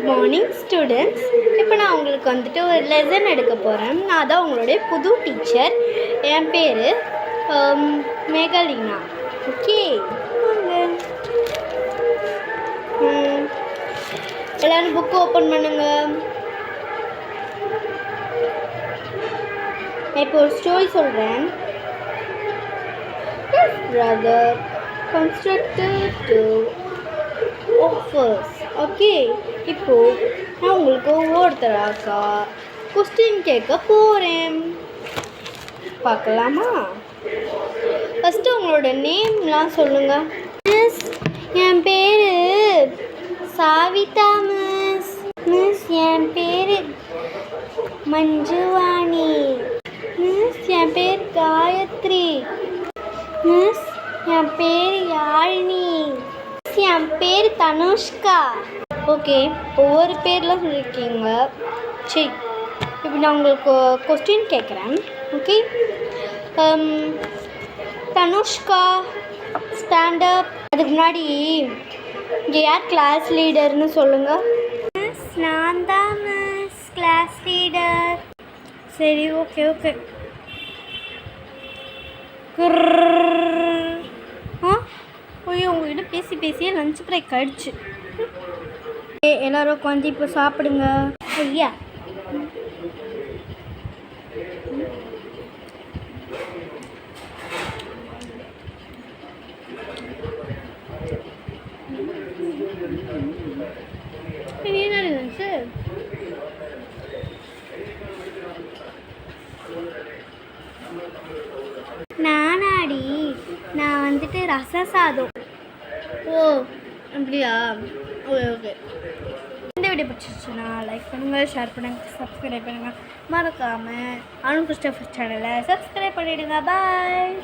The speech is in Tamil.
Morning students. இப்போ நான் உங்களுக்கு வந்துட்டு ஒரு லெசன் எடுக்க போகிறேன். நான் தான் உங்களுடைய புது டீச்சர். என் பேர் மேகலினா. ஓகே, எல்லோரும் புக்கு ஓப்பன் பண்ணுங்க. இப்போ ஒரு ஸ்டோரி சொல்கிறேன். Brother constructed two offers. Okay, இப்போது நான் உங்களுக்கு ஒவ்வொருத்தராக்கா கொஸ்டின் கேட்க போகிறேன். பார்க்கலாமா? ஃபஸ்ட்டு உங்களோட நேம்லாம் சொல்லுங்கள். மிஸ், என் பேர் சாவிதா மிஸ். மிஸ், என் பேர் மஞ்சுவாணி. மிஸ், என் பேர் காயத்ரி. மிஸ், என் பேர் யாழினி. மிஸ், என் பேர் தனுஷ்கா. ஓகே, ஒவ்வொரு பேர்லாம் சொல்லியிருக்கீங்க. சரி, இப்போ நான் உங்களுக்கு கொஸ்டின் கேட்குறேன். Okay, Dhanushka stand up. அதுக்கு முன்னாடி இங்கே யார் கிளாஸ் லீடர்னு சொல்லுங்கள். மிஸ், நான் தான் மிஸ் கிளாஸ் லீடர். சரி, ஓகே ஓகே. ஐயோ, உங்கள்கிட்ட பேசி பேசியே லஞ்ச் பிரேக் ஆயிடுச்சு. எல்லோரும் உட்காந்து இப்போ சாப்பிடுங்க. ஐயா, சார் நானாடி, நான் வந்துட்டு ரச சாதம். ஓ அப்படியா? Okay okay. இந்த வீடியோ பிடிச்சிருச்சுன்னா லைக் பண்ணுங்கள், ஷேர் பண்ணுங்கள், சப்ஸ்கிரைப் பண்ணுங்கள். மறக்காமல் அருண் கிறிஸ்டோஃபர் சேனலை சப்ஸ்கிரைப் பண்ணிவிடுங்க. பாய்.